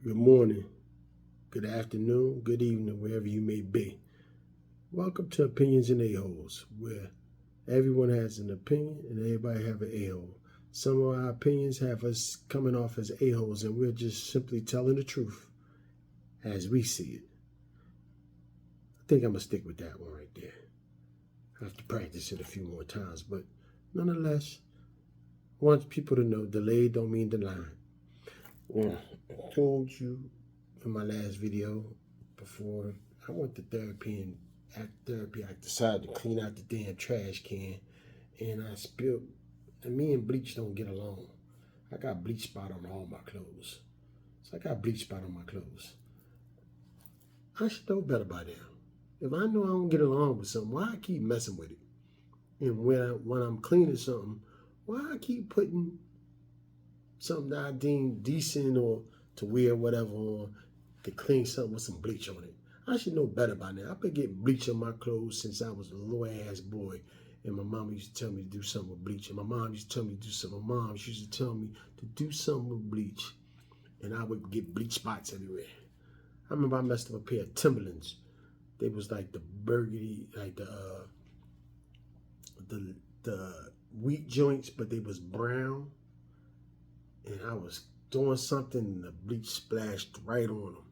good morning, good afternoon, good evening, wherever you may be. Welcome to Opinions and A-Holes, where everyone has an opinion and everybody have an A-hole. Some of our opinions have us coming off as A-holes, and we're just simply telling the truth as we see it. I think I'm going to stick with that one right there. I have to practice it a few more times, but nonetheless, I want people to know delayed don't mean denied. Well, I told you in my last video before I went to therapy, and after therapy I decided to clean out the damn trash can, and I spilled, and me and bleach don't get along. I got bleach spot on all my clothes. So I got bleach spot on my clothes. I should know better by now. If I know I don't get along with something, why I keep messing with it? And when I'm cleaning something, why I keep putting something that I deem decent or to wear whatever on to clean something with some bleach on it? I should know better by now. I've been getting bleach on my clothes since I was a little ass boy. And my mom used to tell me to do something with bleach. And my mom used to tell me to do something. My mom used to tell me to do something with bleach. And I would get bleach spots everywhere. I remember I messed up a pair of Timberlands. They was like the burgundy, like the wheat joints, but they was brown. And I was doing something and the bleach splashed right on them.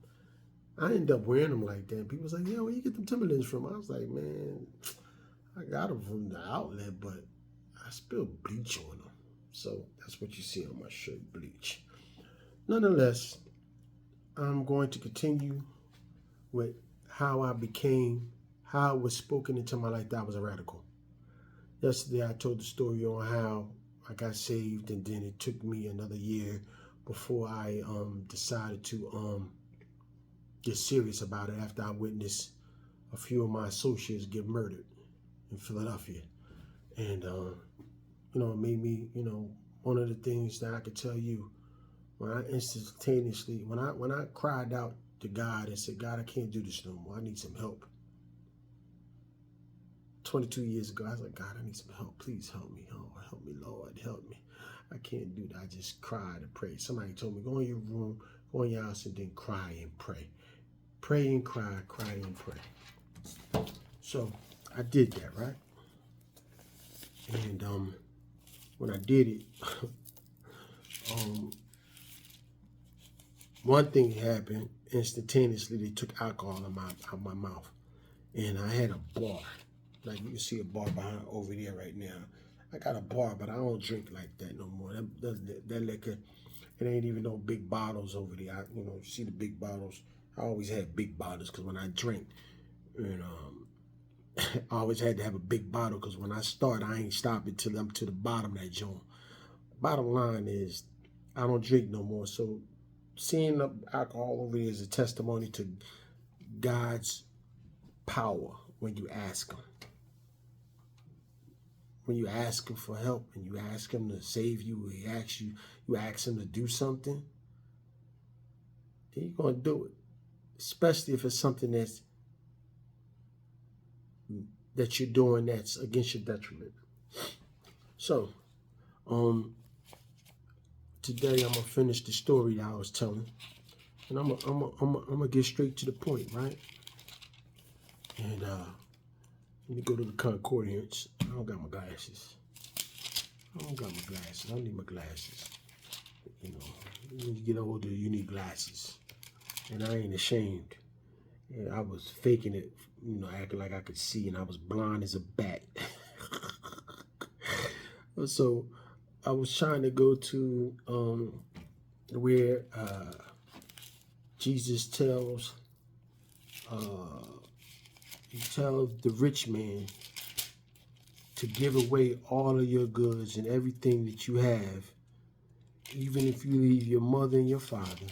I ended up wearing them like that. People was like, "Yeah, where you get them Timberlands from?" I was like, "Man, I got them from the outlet, but I spilled bleach on them." So that's what you see on my shirt, bleach. Nonetheless, I'm going to continue with how it was spoken into my life that I was a radical. Yesterday, I told the story on how I got saved, and then it took me another year before I decided to get serious about it after I witnessed a few of my associates get murdered in Philadelphia. And, it made me, one of the things that I could tell you, when I instantaneously, when I cried out to God and said, "God, I can't do this no more. I need some help." 22 years ago, I was like, "God, I need some help. Please help me. Oh, help me, Lord, help me. I can't do that." I just cried and prayed. Somebody told me, go in your room, go in your house, and then cry and pray. Pray and cry, cry and pray. So I did that, right? And when I did it, one thing happened instantaneously. They took alcohol out of my mouth, and I had a bar. Like you can see a bar behind over there right now. I got a bar, but I don't drink like that no more. That liquor, it ain't even no big bottles over there. You see the big bottles. I always had big bottles because when I drink, I always had to have a big bottle because when I start, I ain't stopping till I'm to the bottom of that joint. Bottom line is, I don't drink no more. So seeing the alcohol over here is a testimony to God's power when you ask Him. When you ask Him for help and you ask Him to save you, or you ask Him to do something, then you're going to do it. Especially if it's something that you're doing that's against your detriment. So, today I'm gonna finish the story that I was telling, and I'm gonna get straight to the point, right? And let me go to the concordance. I don't got my glasses. I need my glasses. When you get older, you need glasses, and I ain't ashamed. Yeah, I was faking it, acting like I could see, and I was blind as a bat. So I was trying to go to where Jesus tells the rich man to give away all of your goods and everything that you have, even if you leave your mother and your father.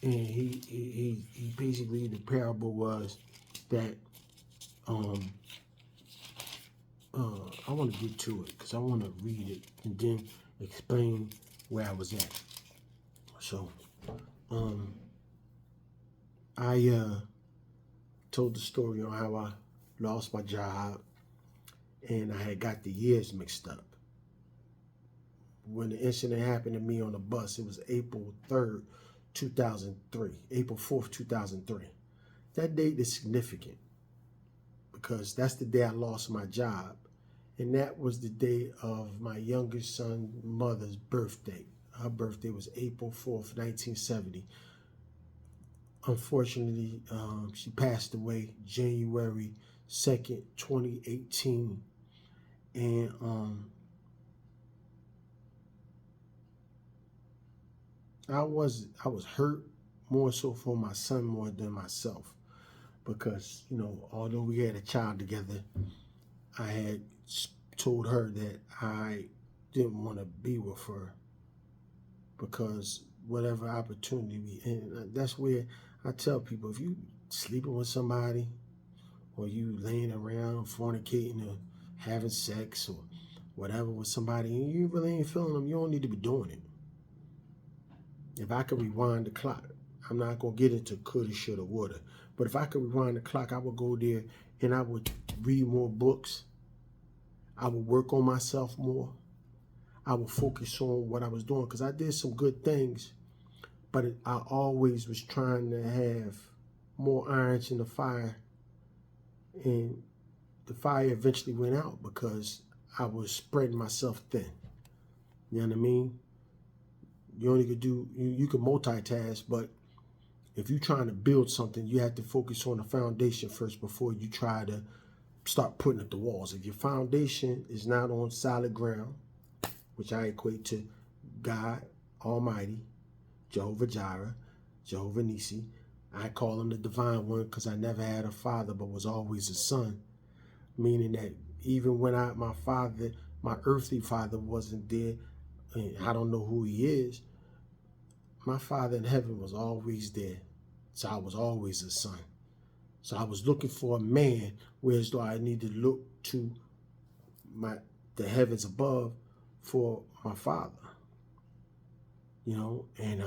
And he basically, the parable was that I want to get to it because I want to read it and then explain where I was at. So I told told the story on how I lost my job and I had got the years mixed up. When the incident happened to me on the bus, it was April 3rd, 2003, April 4th, 2003. That date is significant because that's the day I lost my job. And that was the day of my youngest son's mother's birthday. Her birthday was April 4th, 1970. Unfortunately, she passed away January 2nd, 2018. And I was hurt more so for my son more than myself, because, you know, although we had a child together, I had told her that I didn't want to be with her because whatever opportunity and that's where I tell people, if you sleeping with somebody or you laying around fornicating or having sex or whatever with somebody and you really ain't feeling them, you don't need to be doing it. If I could rewind the clock, I'm not going to get into coulda, shoulda, woulda, but if I could rewind the clock, I would go there and I would read more books. I would work on myself more. I would focus on what I was doing because I did some good things, but I always was trying to have more irons in the fire, and the fire eventually went out because I was spreading myself thin. You know what I mean? You only could do, you could multitask, but if you're trying to build something, you have to focus on the foundation first before you try to start putting up the walls. If your foundation is not on solid ground, which I equate to God Almighty, Jehovah Jireh, Jehovah Nisi, I call him the divine one because I never had a father but was always a son, meaning that even when my earthly father wasn't there, and I don't know who he is, my Father in heaven was always there. So I was always a son. So I was looking for a man, whereas though I need to look to the heavens above for my Father. You know, and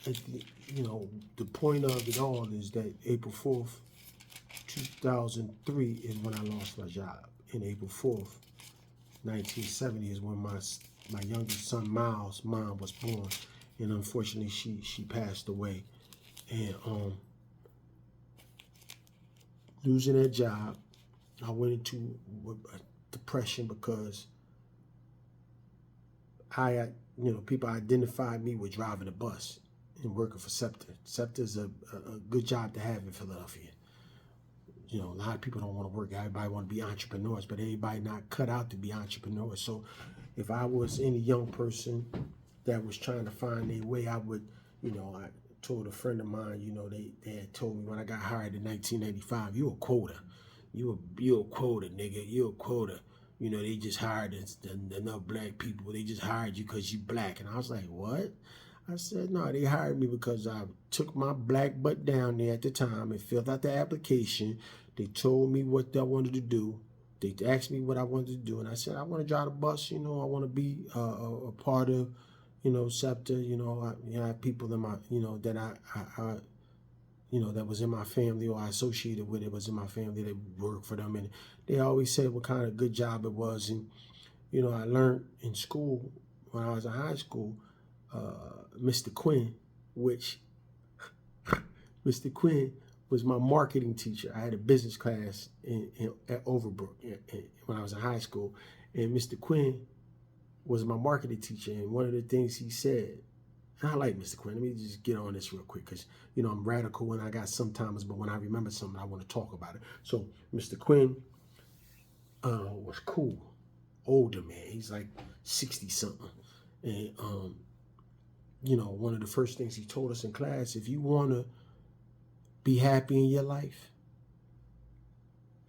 the point of it all is that April 4th, 2003 is when I lost my job. And April 4th, 1970 is when my youngest son Miles' mom was born, and unfortunately she passed away. And losing that job, I went into a depression because people identified me with driving a bus and working for SEPTA. SEPTA is a good job to have in Philadelphia. You know, a lot of people don't want to work. Everybody want to be entrepreneurs, but everybody not cut out to be entrepreneurs. So if I was any young person that was trying to find their way, I would, I told a friend of mine, they had told me when I got hired in 1985, you a quota. You a quota, nigga. You a quota. They just hired enough black people. They just hired you because you black. And I was like, what? I said, no, they hired me because I took my black butt down there at the time and filled out the application. They told me what I wanted to do. They asked me what I wanted to do. And I said, I want to drive the bus. I want to be a part of, SEPTA. I have people in my, that I that was in my family or I associated with it was in my family that worked for them. And they always said what kind of good job it was. And, I learned in school when I was in high school, Mr. Quinn, which Mr. Quinn was my marketing teacher. I had a business class at Overbrook when I was in high school. And Mr. Quinn was my marketing teacher. And one of the things he said, and I like Mr. Quinn. Let me just get on this real quick because, I'm radical and I got sometimes, but when I remember something, I want to talk about it. So Mr. Quinn was cool, older man. He's like 60-something. And, one of the first things he told us in class, if you want to be happy in your life,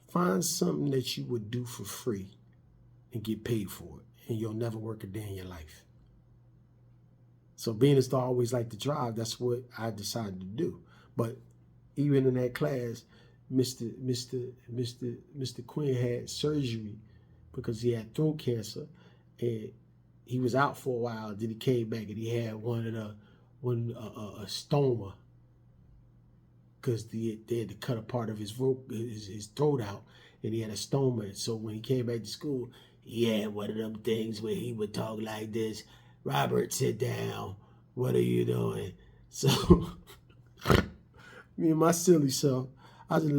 find something that you would do for free and get paid for it, and you'll never work a day in your life. So being as though I always like to drive, that's what I decided to do. But even in that class, Mr. Quinn had surgery because he had throat cancer, and he was out for a while. Then he came back and he had a stoma because they had to cut a part of his throat out, and he had a stoma. So when he came back to school, he had one of them things where he would talk like this: "Robert, sit down. What are you doing?" So me and my silly self, I just